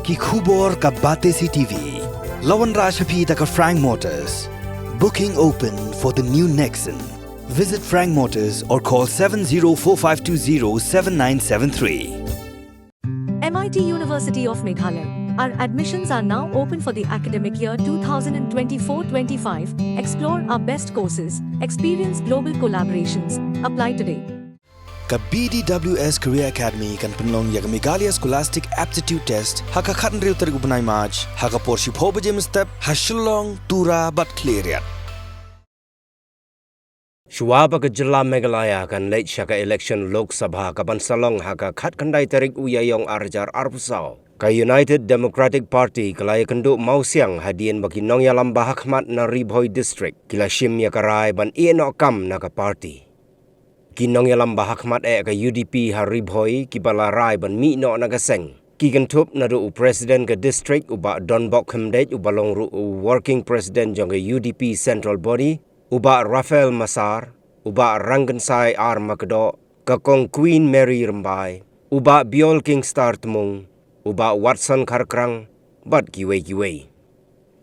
Ki khubor ka Bate CTV. Lawan Rajhapi taka Frank Motors. Booking open for the new Nexon. Visit Frank Motors or call 7045207973. MIT University of Meghalaya. Our admissions are now open for the academic year 2024-25. Explore our best courses, experience global collaborations. Apply today. Ka BDWS Career Academy kan penlong ya Meghalaya Scholastic Aptitude Test haka khatan riu tarik upanai March haka porship ho bajem step hashulong tura bat cleariat. Shuaba ke Jilla Meghalaya kan late shaka election Lok Sabha kapan salong haka khat kandai tarik uyayong arjar arbusau. Ka United Democratic Party kalaya kenduk mausiang hadian bagi nong yalam bahakmat na Ribhoi District kila shim ya karai ban ieno kam na ka party. Kinong yalam bahakmat ka UDP ha Ribhoi kibala rai ban mi no na gaseng. Ki kentup na do president ka district uba Donbok Khemdej ubalong ru working president jong UDP central body uba Rafael Masar uba Rangansai R Makdo ka kong Queen Mary Rambai uba Biol King Star Tumung uba Watson Karkrang bat kiwe.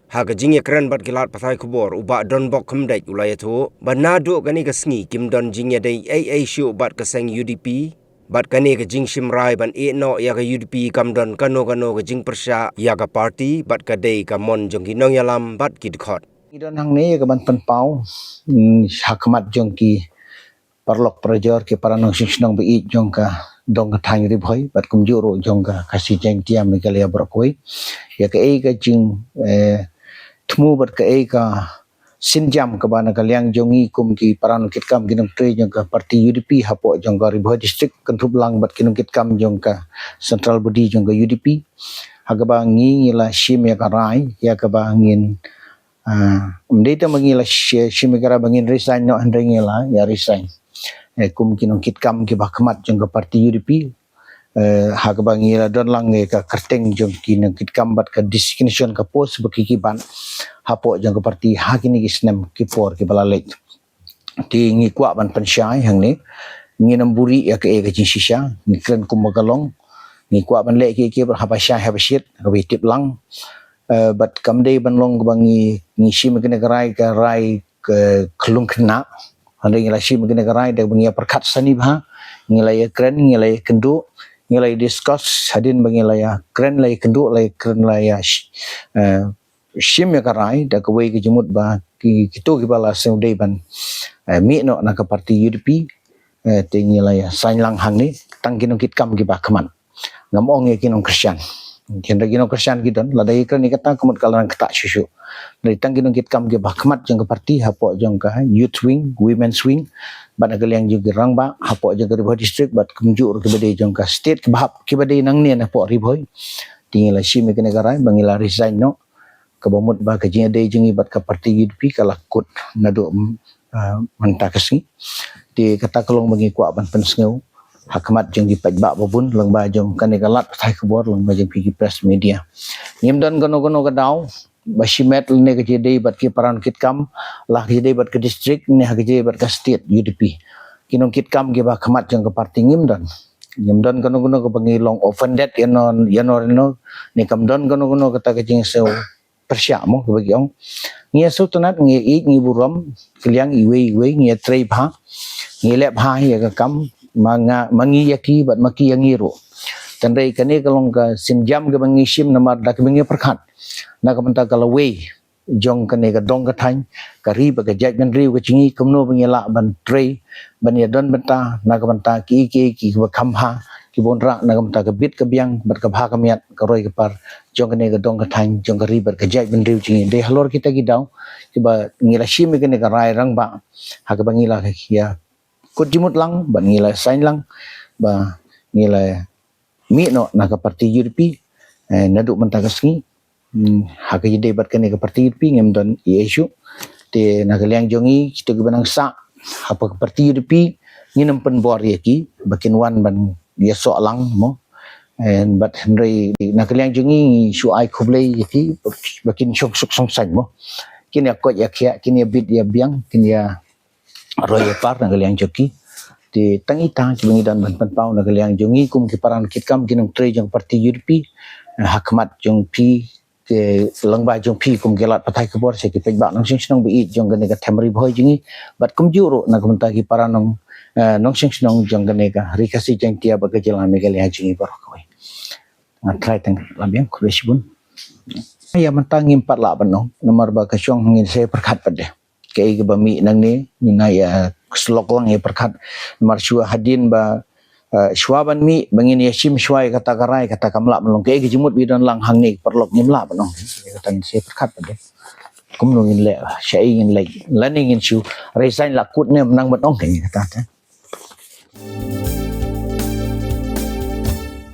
Haga jingya keren bat kilat pasai kubor uba Donbok Khemdej ulaya tu banado kani kasngi kim don jingya day AA shu bat kaseng UDP bat kani ka jing shimrai ban no ya ka UDP kam don kano ka jing persya ya ka party bat ka day ka mon jong kinong yalam bat kidkhot. Idon hang ni ka ban penpau hakmat jong ki parlok prajor ke paranong sinong bi jong ka dong ka thang Ribhoi bat kum juro jong ka kasi jeng tiam Meghalaya brokoi ya ka ka jing thmu bat ka sinjam ka bana ka liang jongi kum ki paranong kitkam ginong tre jong ka parti UDP hapo jong ka Ribhoi district kentrup lang bat kinong kitkam jong ka central body jong ka UDP hagaba ngi la shim ya ka rai ya ka ba ngin data mangila shimigara bangin resign no andringila ya resign kum kinong kitkam ki bakmat jong ka parti UDP hak bangila don lang ka kerteng jong kinong kitkam bat ka designation ka post bakikiban hapo jong ka parti hakini kisnem kipor ki balalek ti ngi kwa ban pensyai hang ni ngi namburi ya ka jing shisha ngi kren kum magalong ngi kwa ban lek ki habasya habashit ka tip lang bat kamdei ban long bangi ngisi mengene garai ka rai ke kelung kena hande ngila shi mengene garai da bangi perkat sani bah ngila ya kren ngila ya kendu ngila discuss hadin bangi la ya kren la kendu la kren la ya shim ya garai da kawai ke jemut ba ki kitu ki bala seudei ban mi no na ka parti UDP te ngila ya sain lang hang ni tang kinong kitkam ki ba kaman ngamong ya kinong Christian Kenda gino Christian gidon ladai kan ni kata kumut kalan ketak susu dari tangginong kitkam ge bakmat jong ke parti hapo jong ka youth wing women's wing ban agal yang juga rangba hapo jong ke Ribhoi district bat kumjur ke bade jong ka state ke bahap ke bade nang ni hapo Ribhoi tinggal si me kene garai bangila resign no ke bomut ba ke jing ade jong bat ka parti UDP kala kut nado mentakasi di kata kelong bangi kwa ban pensngeu hakmat jeng di pajbak babun lang ba jong kane galat thai khobor lang ba jeng pigi press media ngim don gono gadau basimet ne ke jede bat ki paran kitkam lah jede bat ke district ne ha jede bat ke state UDP kinong kitkam ge ba khmat jeng ke parti ngim don gono ke bangilong offended yanon no ne kam don gono kata ke jeng seu persya mo ke bagi ong ngia su tanat ngi buram kliang iwe ngia trei bha ngi lep ha ya ka kam mangi yaki bat maki yang iru tandai kane kalong ka sinjam ke bangishim namar dak bengi perkhat na ka menta kala we jong kane ka dong ka thain ka ri ba ka judgment riu ka chingi kumno bangila ban trei ban ya don benta na ka menta ki ba khamha ki bonra na ka menta ka bit ka biang bat ka bha ka miat ka roi ka par jong kane ka dong ka thain jong ka ri ba ka judgment riu chingi de halor kita ki daw ki ba ngila shim kane ka rai rang ba ha ka bangila ka ya kut jimut lang ban ngila sign lang ba ngila mi no na ka parti UDP naduk mentagasngi ha ka jide bat kane ka parti UDP ngem don issue te na ka liang jongi kita gibanang sa apa ka parti UDP nginam pen bor yaki bakin wan ban dia so lang mo and but henry na ka liang jongi shu ai khoble yaki bakin sok song sang mo kini akot yakya kini bit ya biang kini ya roy par na kaliang joki di tangita kibangi dan ban pau na kaliang jongi kum kiparan kitkam kinong tre jang parti UDP hakmat jong pi ke langba jong pi kum gelat patai kebor se ki pejbak nong sing snong bi jong gane ka thamri bhoi jingi bat kum juro na kum ta ki para nong nong sing snong jong gane ka rikasi jeng tia ba ke jela megali jingi bar koi trai tang labiang kuresibun ya mentang impat la banong nomor ba ka syong ngin se perkat pade ke ke bami nang ni na ya slok lang ya perkat nomor syua hadin ba Syuaban mi bangin yashim syuai kata karai kata kamla melong ke jemut bidan lang hangi perlok nyimla banong kata se perkat pade kum nungin le syai ngin le laning ngin syu resign lakut ne menang banong kata